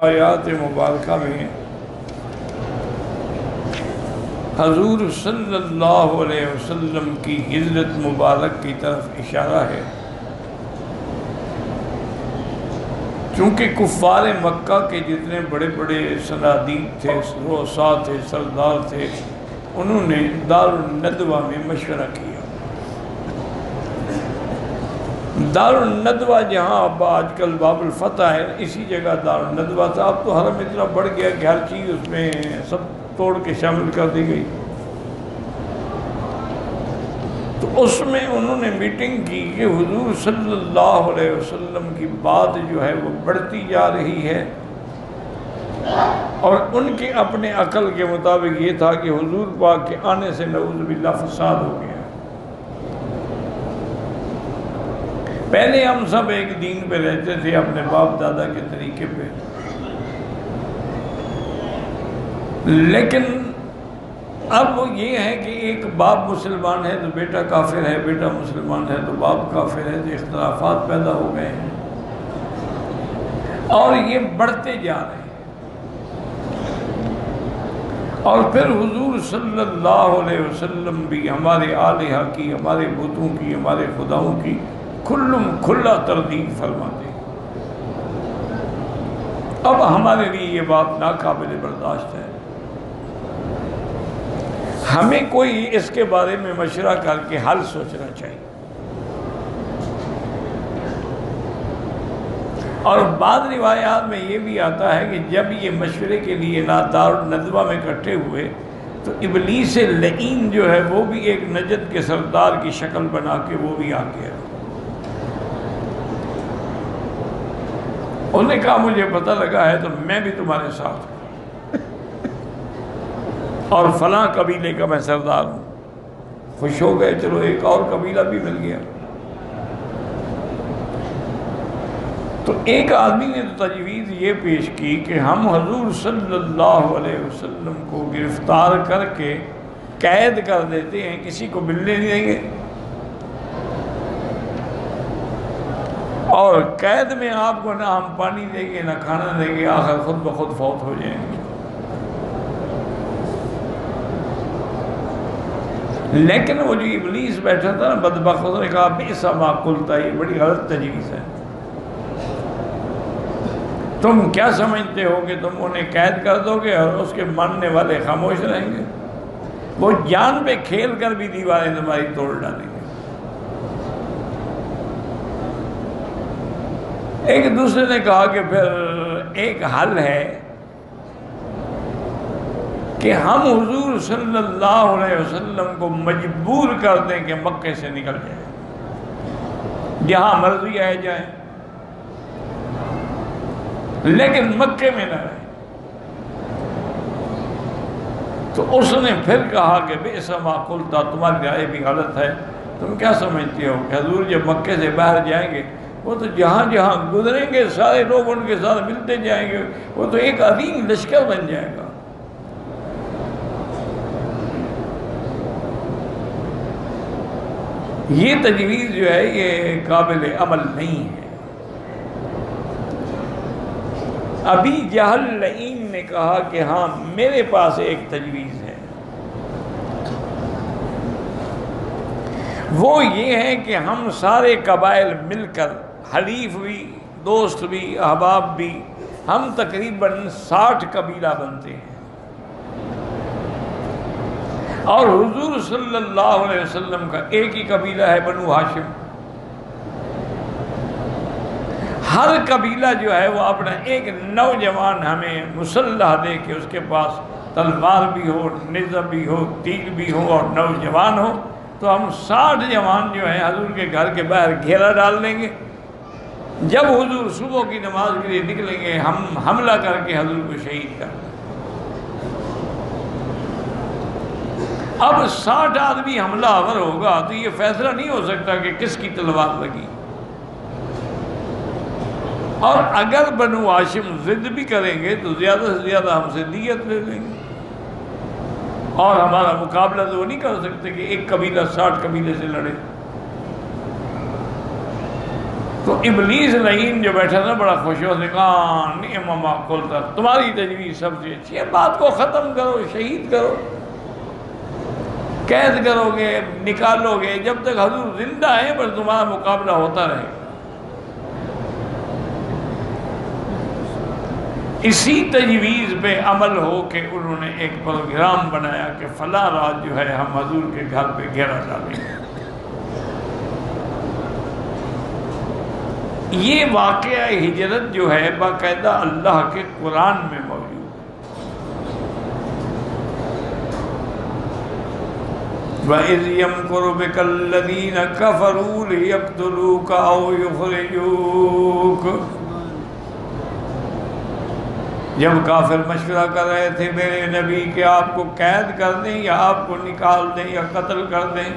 آیات مبارکہ میں حضور صلی اللہ علیہ وسلم کی ہجرت مبارک کی طرف اشارہ ہے، چونکہ کفار مکہ کے جتنے بڑے بڑے صنادید تھے، رؤساء تھے، سردار تھے، انہوں نے دارالندوہ میں مشورہ کیا۔ دارالندوہ جہاں اب آج کل باب الفتح ہے، اسی جگہ دارالندوہ تھا۔ اب تو حرم اتنا بڑھ گیا کہ ہر چیز اس میں سب توڑ کے شامل کر دی گئی۔ تو اس میں انہوں نے میٹنگ کی کہ حضور صلی اللہ علیہ وسلم کی بات جو ہے وہ بڑھتی جا رہی ہے، اور ان کے اپنے عقل کے مطابق یہ تھا کہ حضور پاک کے آنے سے نعوذ باللہ فساد ہو گیا۔ پہلے ہم سب ایک دین پہ رہتے تھے، اپنے باپ دادا کے طریقے پہ، لیکن اب یہ ہے کہ ایک باپ مسلمان ہے تو بیٹا کافر ہے، بیٹا مسلمان ہے تو باپ کافر ہے، تو اختلافات پیدا ہو گئے ہیں اور یہ بڑھتے جا رہے ہیں۔ اور پھر حضور صلی اللہ علیہ وسلم بھی ہمارے آلہہ کی، ہمارے بتوں کی، ہمارے خداؤں کی کھلا تردید فرماتے ہیں۔ اب ہمارے لیے یہ بات ناقابل برداشت ہے۔ ہمیں کوئی اس کے بارے میں مشورہ کر کے حل سوچنا چاہیے۔ اور بعض روایات میں یہ بھی آتا ہے کہ جب یہ مشورے کے لیے دارالندوہ میں اکٹھے ہوئے تو ابلیس لعین جو ہے وہ بھی ایک نجد کے سردار کی شکل بنا کے وہ بھی آ گیا۔ انہوں نے کہا مجھے پتہ لگا ہے تو میں بھی تمہارے ساتھ ہوں، اور فلاں قبیلے کا میں سردار ہوں۔ خوش ہو گئے، چلو ایک اور قبیلہ بھی مل گیا۔ تو ایک آدمی نے تو تجویز یہ پیش کی کہ ہم حضور صلی اللہ علیہ وسلم کو گرفتار کر کے قید کر دیتے ہیں، کسی کو ملنے نہیں دیں گے، اور قید میں آپ کو نہ ہم پانی دیں گے نہ کھانا دیں گے، آخر خود بخود فوت ہو جائیں گے۔ لیکن وہ جو ابلیس بیٹھا تھا نا بدبخت، اس نے کہا بئس ما قلت، یہ بڑی غلط تجویز ہے۔ تم کیا سمجھتے ہو کہ تم انہیں قید کر دو گے اور اس کے ماننے والے خاموش رہیں گے؟ وہ جان پہ کھیل کر بھی دیواریں تمہاری توڑ ڈالیں گے۔ ایک دوسرے نے کہا کہ پھر ایک حل ہے کہ ہم حضور صلی اللہ علیہ وسلم کو مجبور کر دیں کہ مکے سے نکل جائیں، جہاں مرضی آئے جائیں، لیکن مکے میں نہ رہیں۔ تو اس نے پھر کہا کہ بئس ما قلت، تمہاری رائے بھی غلط ہے۔ تم کیا سمجھتے ہو کہ حضور جب مکے سے باہر جائیں گے وہ تو جہاں جہاں گزریں گے سارے لوگ ان کے ساتھ ملتے جائیں گے، وہ تو ایک عظیم لشکر بن جائے گا۔ یہ تجویز جو ہے یہ قابل عمل نہیں ہے۔ ابی جہل لعین نے کہا کہ ہاں میرے پاس ایک تجویز ہے، وہ یہ ہے کہ ہم سارے قبائل مل کر، حلیف بھی، دوست بھی، احباب بھی، ہم تقریباً 60 قبیلہ بنتے ہیں، اور حضور صلی اللہ علیہ وسلم کا ایک ہی قبیلہ ہے بنو ہاشم۔ ہر قبیلہ جو ہے وہ اپنا ایک نوجوان ہمیں مسلح دے کے، اس کے پاس تلوار بھی ہو، نیزہ بھی ہو، تیر بھی ہو اور نوجوان ہو، تو ہم 60 جوان جو ہیں حضور کے گھر کے باہر گھیرا ڈال دیں گے۔ جب حضور صبح کی نماز کے لیے نکلیں گے ہم حملہ کر کے حضور کو شہید کر دیں۔ اب 60 آدمی حملہ آور ہوگا تو یہ فیصلہ نہیں ہو سکتا کہ کس کی تلوار لگی، اور اگر بنو ہاشم ضد بھی کریں گے تو زیادہ سے زیادہ ہم سے دیت لے لیں گے، اور ہمارا مقابلہ تو وہ نہیں کر سکتے کہ ایک قبیلہ 60 قبیلے سے لڑے۔ تو ابلیس لعین جو بیٹھا تھا بڑا خوش ہو سے کہا نعم ما قلت، تمہاری تجویز سب سے اچھی ہے، بات کو ختم کرو، شہید کرو، قید کرو گے، نکالو گے، جب تک حضور زندہ ہیں پر تمہارا مقابلہ ہوتا رہے گا۔ اسی تجویز پہ عمل ہو کہ انہوں نے ایک پروگرام بنایا کہ فلاں رات جو ہے ہم حضور کے گھر پہ گھیرا ڈالیں گے۔ یہ واقعہ ہجرت جو ہے باقاعدہ اللہ کے قرآن میں موجود ہے۔ وَإِذْ يَمْكُرُ بِكَ الَّذِينَ كَفَرُوا لِيَقْتُلُوكَ أَوْ يُخْرِجُوكَ، جب کافر مشورہ کر رہے تھے میرے نبی کہ آپ کو قید کر دیں یا آپ کو نکال دیں یا قتل کر دیں،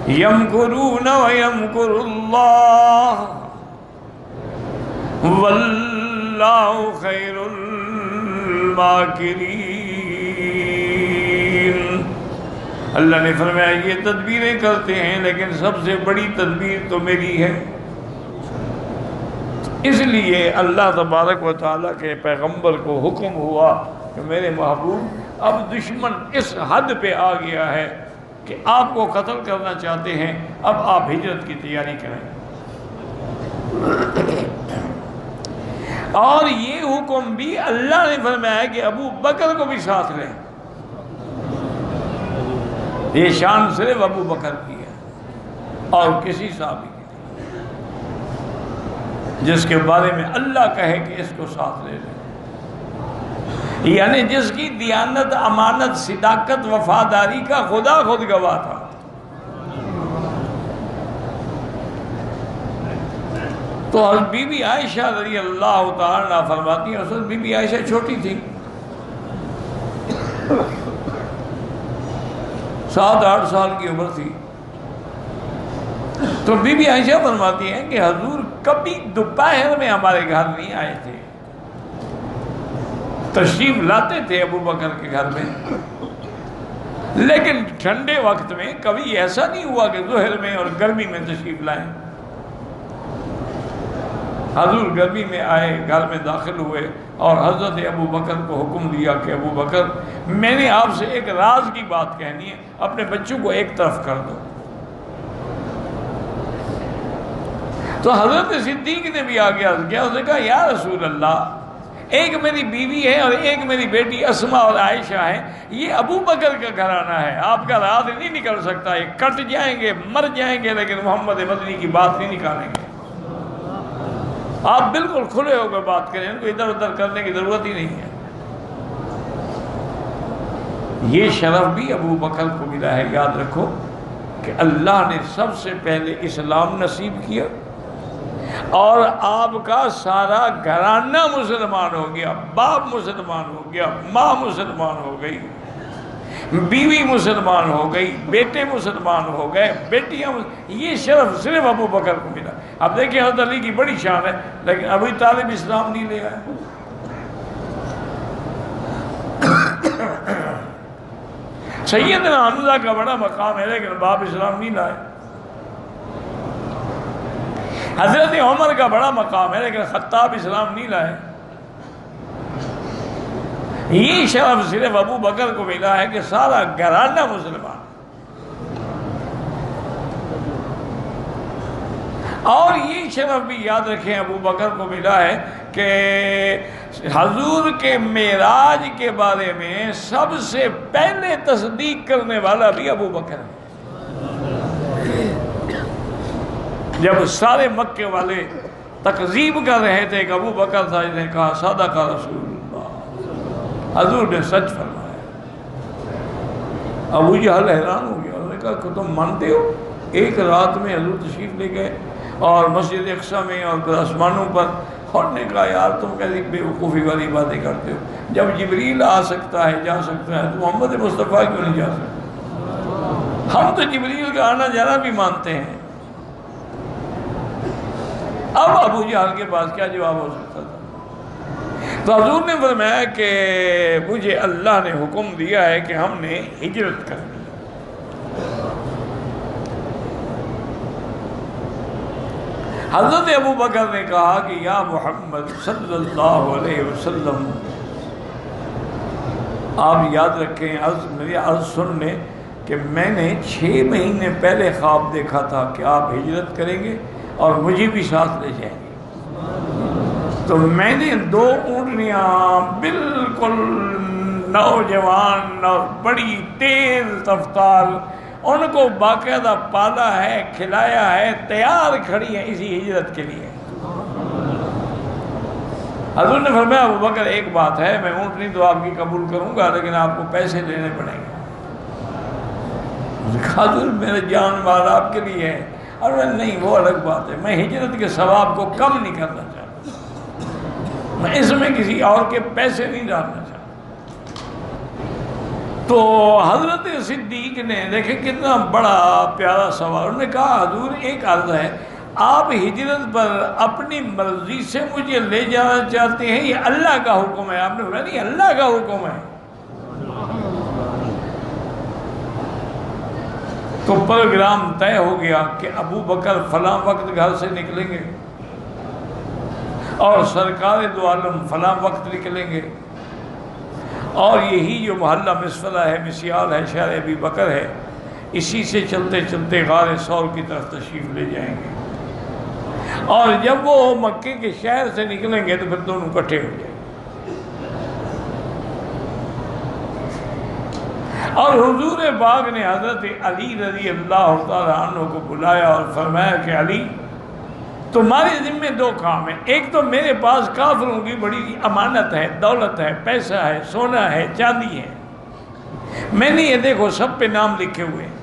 یمکرون ویمکر اللہ واللہ خیر الماکرین۔ اللہ نے فرمایا یہ تدبیریں کرتے ہیں لیکن سب سے بڑی تدبیر تو میری ہے۔ اس لیے اللہ تبارک و تعالیٰ کے پیغمبر کو حکم ہوا کہ میرے محبوب اب دشمن اس حد پہ آ گیا ہے کہ آپ کو قتل کرنا چاہتے ہیں، اب آپ ہجرت کی تیاری کریں۔ اور یہ حکم بھی اللہ نے فرمایا کہ ابو بکر کو بھی ساتھ لیں۔ یہ شان صرف ابو بکر کی ہے اور کسی صحابی کی، جس کے بارے میں اللہ کہے کہ اس کو ساتھ لے لیں، یعنی جس کی دیانت، امانت، صداقت، وفاداری کا خدا خود گواہ تھا۔ تو حضرت بی بی عائشہ رضی اللہ تعالیٰ عنہ فرماتی ہیں، اس وقت بی بی عائشہ چھوٹی تھی، 7-8 سال کی عمر تھی۔ تو بی بی عائشہ فرماتی ہیں کہ حضور کبھی دوپہر میں ہمارے گھر نہیں آئے تھے، تشریف لاتے تھے ابو بکر کے گھر میں، لیکن ٹھنڈے وقت میں کبھی ایسا نہیں ہوا کہ ظہر میں اور گرمی میں تشریف لائیں۔ حضور گرمی میں آئے، گھر میں داخل ہوئے اور حضرت ابو بکر کو حکم دیا کہ ابو بکر میں نے آپ سے ایک راز کی بات کہنی ہے، اپنے بچوں کو ایک طرف کر دو۔ تو حضرت صدیق نے بھی آگے عرض کیا، اس نے کہا یا رسول اللہ، ایک میری بیوی ہے اور ایک میری بیٹی اسما اور عائشہ ہے، یہ ابو بکر کا گھرانہ ہے، آپ کا راز نہیں نکل سکتا، یہ کٹ جائیں گے، مر جائیں گے، لیکن محمد مدنی کی بات نہیں نکالیں گے۔ آپ بالکل کھلے ہو کر بات کریں، ان کو ادھر ادھر کرنے کی ضرورت ہی نہیں ہے۔ یہ شرف بھی ابو بکر کو ملا ہے۔ یاد رکھو کہ اللہ نے سب سے پہلے اسلام نصیب کیا اور آپ کا سارا گھرانہ مسلمان ہو گیا، باپ مسلمان ہو گیا، ماں مسلمان ہو گئی، بیوی مسلمان ہو گئی، بیٹے مسلمان ہو گئے، بیٹیاں یہ شرف صرف ابو بکر کو ملا۔ اب دیکھیں حضرت علی کی بڑی شان ہے، لیکن ابھی طالب اسلام نہیں لے آیا۔ سیدنا حمزہ کا بڑا مقام ہے لیکن باپ اسلام نہیں لائے۔ حضرت عمر کا بڑا مقام ہے لیکن خطاب اسلام نہیں لائے۔ یہ شرف صرف ابو بکر کو ملا ہے کہ سارا گھرانہ مسلمان۔ اور یہ شرف بھی یاد رکھیں ابو بکر کو ملا ہے کہ حضور کے معراج کے بارے میں سب سے پہلے تصدیق کرنے والا بھی ابو بکر ہے۔ جب سارے مکے والے تکذیب کر رہے تھے کہ ابو بکر تھا، جس نے کہا صدق رسول اللہ، حضور نے سچ فرمایا۔ ابو جہل حیران ہو گیا، انہوں نے کہا کہ تم مانتے ہو؟ ایک رات میں حضور تشریف لے گئے اور مسجد اقصیٰ میں اور پھر آسمانوں پر، اور نے کہا یار تم کیسی بے وقوفی والی باتیں کرتے ہو، جب جبریل آ سکتا ہے جا سکتا ہے تو محمد مصطفیٰ کیوں نہیں جا سکتا؟ ہم تو جبریل کا آنا جانا بھی مانتے ہیں۔ اب ابو جہل کے پاس کیا جواب ہو سکتا تھا؟ تو حضور نے فرمایا کہ مجھے اللہ نے حکم دیا ہے کہ ہم نے ہجرت کرنی۔ حضرت ابو بکر نے کہا کہ یا محمد صلی اللہ علیہ وسلم، آپ یاد رکھیں، میری عرض سن لیں کہ میں نے 6 مہینے پہلے خواب دیکھا تھا کہ آپ ہجرت کریں گے اور مجھے بھی ساتھ لے جائیں گے۔ تو میں نے 2 اونٹنیاں بالکل نوجوان اور بڑی تیز رفتار، ان کو باقاعدہ پالا ہے، کھلایا ہے، تیار کھڑی ہیں اسی ہجرت کے لیے۔ حضور نے فرمایا ابو بکر ایک بات ہے، میں اونٹنی تو آپ کی قبول کروں گا لیکن آپ کو پیسے دینے پڑیں گے۔ حضور میرا جان مال آپ کے لیے ہے، اور نہیں وہ الگ بات ہے، میں ہجرت کے ثواب کو کم نہیں کرنا چاہتا، میں اس میں کسی اور کے پیسے نہیں ڈالنا چاہتا۔ تو حضرت صدیق نے دیکھیں کتنا بڑا پیارا سوال، انہوں نے کہا حضور ایک عرض ہے، آپ ہجرت پر اپنی مرضی سے مجھے لے جانا چاہتے ہیں یہ اللہ کا حکم ہے؟ آپ نے بولا نہیں، اللہ کا حکم ہے۔ تو پروگرام طے ہو گیا کہ ابو بکر فلاں وقت گھر سے نکلیں گے اور سرکار دو عالم فلاں وقت نکلیں گے، اور یہی جو محلہ مسفلہ ہے، مسیال ہے، شہر ابی بکر ہے، اسی سے چلتے چلتے غار ثور کی طرف تشریف لے جائیں گے، اور جب وہ مکے کے شہر سے نکلیں گے تو پھر دونوں اکٹھے ہو جائیں گے۔ اور حضور پاک نے حضرت علی رضی اللہ تعالیٰ عنہ کو بلایا اور فرمایا کہ علی تمہارے ذمہ 2 کام ہیں، ایک تو میرے پاس کافروں کی بڑی امانت ہے، دولت ہے، پیسہ ہے، سونا ہے، چاندی ہے، میں نے یہ دیکھو سب پہ نام لکھے ہوئے ہیں،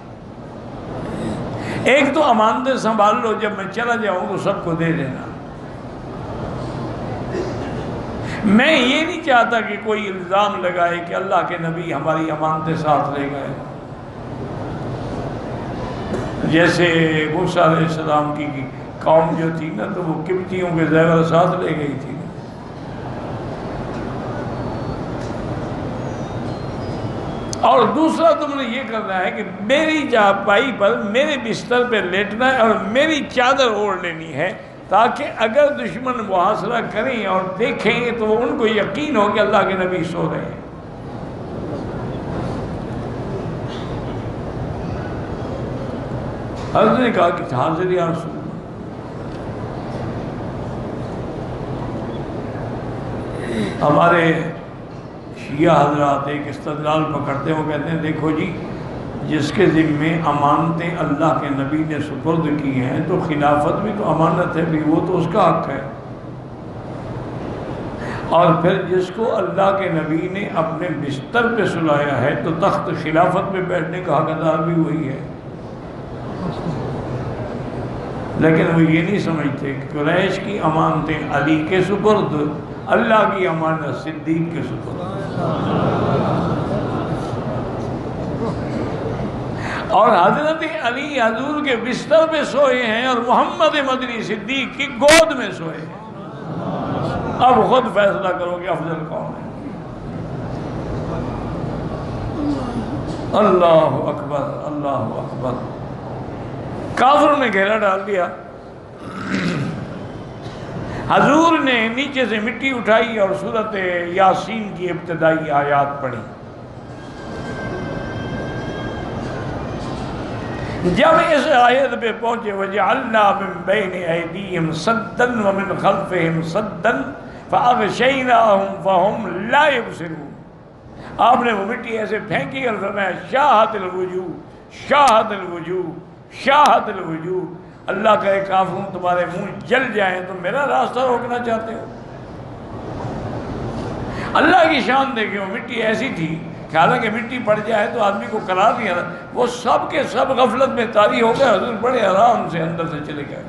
ایک تو امانتیں سنبھال لو، جب میں چلا جاؤں تو سب کو دے دینا۔ میں یہ نہیں چاہتا کہ کوئی الزام لگائے کہ اللہ کے نبی ہماری امانتیں ساتھ لے گئے، جیسے موسیٰ علیہ السلام کی قوم جو تھی نا تو وہ قبطیوں کے زیور ساتھ لے گئی تھی۔ اور دوسرا تم نے یہ کرنا ہے کہ میری چارپائی پر میرے بستر پہ لیٹنا ہے اور میری چادر اوڑھ لینی ہے، تاکہ اگر دشمن محاصرہ کریں اور دیکھیں تو ان کو یقین ہو کہ اللہ کے نبی سو رہے ہیں۔ حضرت نے کہا کہ حاضر یا رسول اللہ۔ ہمارے شیعہ حضرات ایک استدلال پکڑتے ہیں، وہ کہتے ہیں دیکھو جی جس کے ذمے امانتیں اللہ کے نبی نے سپرد کی ہیں تو خلافت بھی تو امانت ہے بھی، وہ تو اس کا حق ہے، اور پھر جس کو اللہ کے نبی نے اپنے بستر پہ سلایا ہے تو تخت خلافت پہ بیٹھنے کا حقدار بھی وہی ہے۔ لیکن وہ یہ نہیں سمجھتے کہ قریش کی امانتیں علی کے سپرد، اللہ کی امانت صدیق کے سپرد، اور حضرت علی حضور کے بستر پہ سوئے ہیں اور محمد مدنی صدیق کی گود میں سوئے ہیں۔ اب خود فیصلہ کرو کہ افضل کون ہے۔ اللہ اکبر، اللہ اکبر۔ کافروں نے گھیرا ڈال دیا، حضور نے نیچے سے مٹی اٹھائی اور سورۃ یاسین کی ابتدائی آیات پڑھی۔ جب اس آیت پہ پہنچے وَجَعَلْنَا مِن بَيْنِ أَيْدِيهِمْ سَدًّا وَمِنْ خَلْفِهِمْ سَدًّا فَأَغْشَيْنَاهُمْ فَهُمْ لَا يُبْصِرُونَ، آپ نے وہ مٹی ایسے پھینکی اور فرمایا شاہت الوجوہ، شاہت الوجوہ، شاہت الوجوہ، اللہ کرے کافروں تمہارے منہ جل جائیں، تم میرا راستہ روکنا چاہتے ہو۔ اللہ کی شان دیکھیں، وہ مٹی ایسی تھی کہ حالانکہ مٹی پڑ جائے تو آدمی کو قرار نہیں آتا، وہ سب کے سب غفلت میں طاری ہو گئے، حضور بڑے آرام سے اندر سے چلے گئے۔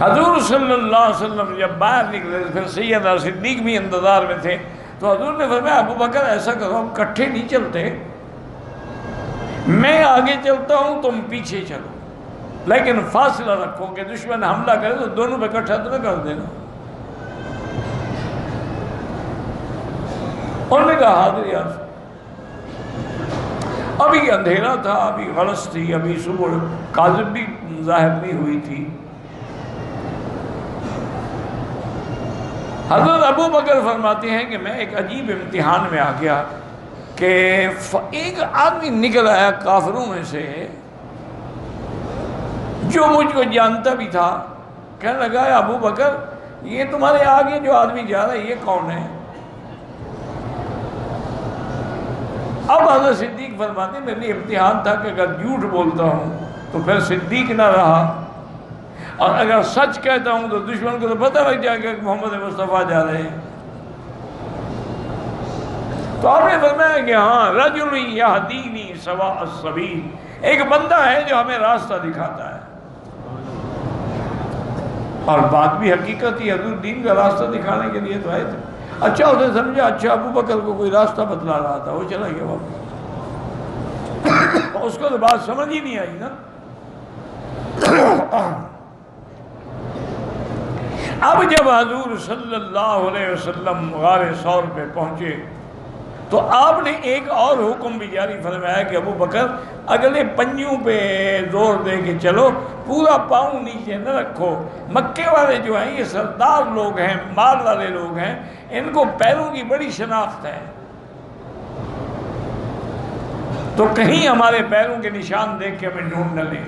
حضور صلی اللہ علیہ وسلم جب باہر نکلے پھر سیدنا صدیق بھی انتظار میں تھے، تو حضور نے فرمایا ابو بکر ایسا کرو، ہم کٹھے نہیں چلتے، میں آگے چلتا ہوں تم پیچھے چلو، لیکن فاصلہ رکھو کہ دشمن حملہ کرے تو دونوں پہ اکٹھا تو نہ کر دینا۔ انہوں نے کہا حاضر یا رسول۔ ابھی اندھیرا تھا، ابھی غلس تھی، ابھی صبح کاذب بھی ظاہر نہیں ہوئی تھی۔ حضرت ابو بکر فرماتے ہیں کہ میں ایک عجیب امتحان میں آ گیا کہ ایک آدمی نکل آیا کافروں میں سے جو مجھ کو جانتا بھی تھا، کہنے لگا ابو بکر یہ تمہارے آگے جو آدمی جا رہا ہے یہ کون ہے؟ اب حضرت صدیق فرماتے ہیں میرے لیے امتحان تھا کہ اگر جھوٹ بولتا ہوں تو پھر صدیق نہ رہا، اور اگر سچ کہتا ہوں تو دشمن کو تو پتہ لگ جائے گا کہ محمد مصطفیٰ جا رہے ہیں۔ تو آپ نے فرمایا کہ ہاں رجل یہدینی سواء السبیل، ایک بندہ ہے جو ہمیں راستہ دکھاتا ہے۔ اور بات بھی حقیقت ہی، حضور دین کا راستہ دکھانے کے لیے تو آئے تھے۔ اچھا اس نے سمجھا اچھا ابو بکر کو کوئی راستہ بتلا رہا تھا، وہ چلا گیا واپس۔ اس کو تو بات سمجھ ہی نہیں آئی نا۔ اب جب حضور صلی اللہ علیہ وسلم غار ثور پہ پہنچے تو آپ نے ایک اور حکم بھی جاری فرمایا کہ ابو بکر اگلے پنجوں پہ زور دے کے چلو، پورا پاؤں نیچے نہ رکھو۔ مکے والے جو ہیں یہ سردار لوگ ہیں، مال والے لوگ ہیں، ان کو پیروں کی بڑی شناخت ہے، تو کہیں ہمارے پیروں کے نشان دیکھ کے ہمیں ڈھونڈ نہ لیں۔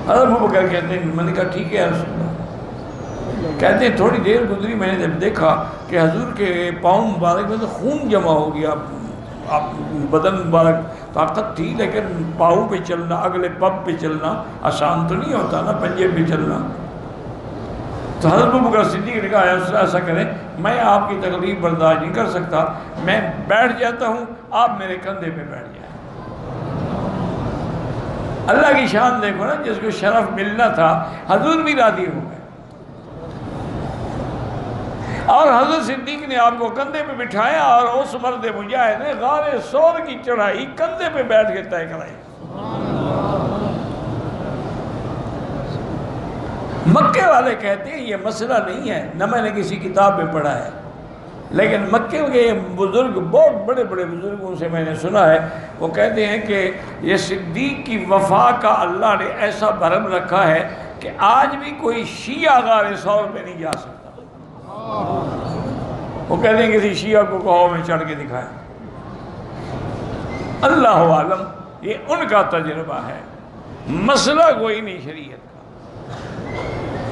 حضرت ابو بکر کہتے ہیں میں نے کہا ٹھیک ہے رسول اللہ۔ کہتے ہیں تھوڑی دیر گزری، میں نے جب دیکھا کہ حضور کے پاؤں مبارک میں تو خون جمع ہو گیا، بدن مبارک طاقت تھی لیکن پاؤں پہ چلنا، اگلے پب پہ چلنا آسان تو نہیں ہوتا نا، پنجے پہ چلنا۔ تو حضرت ابو بکر صدیق نے کہا ایسا کریں میں آپ کی تکلیف برداشت نہیں کر سکتا، میں بیٹھ جاتا ہوں، آپ میرے کندھے پہ بیٹھ جائیں۔ اللہ کی شان دیکھو نا، جس کو شرف ملنا تھا حضور بھی راضی ہو گئے، اور حضرت صدیق نے آپ کو کندھے پہ بٹھایا اور اس مرد مجاہد نے غار ثور کی چڑھائی کندھے پہ بیٹھ کے طے کرائی۔ مکے والے کہتے ہیں یہ مسئلہ نہیں ہے، نہ میں نے کسی کتاب میں پڑھا ہے، لیکن مکے کے بزرگ، بہت بڑے بڑے بزرگوں سے میں نے سنا ہے، وہ کہتے ہیں کہ یہ صدیق کی وفا کا اللہ نے ایسا بھرم رکھا ہے کہ آج بھی کوئی شیعہ غار ثور پہ نہیں جا سکتا۔ وہ کہتے ہیں کسی شیعہ کو کہو میں چڑھ کے دکھائیں، اللہ عالم، یہ ان کا تجربہ ہے، مسئلہ کوئی نہیں شریعت کا۔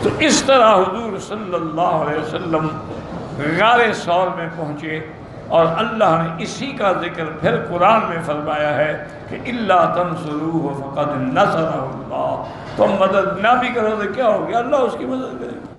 تو اس طرح حضور صلی اللہ علیہ وسلم غار ثور میں پہنچے، اور اللہ نے اسی کا ذکر پھر قرآن میں فرمایا ہے کہ الا تنصروہ فقد نصرہ اللہ، تم مدد نہ بھی کرو تو کیا ہو گیا، اللہ اس کی مدد کرے گا۔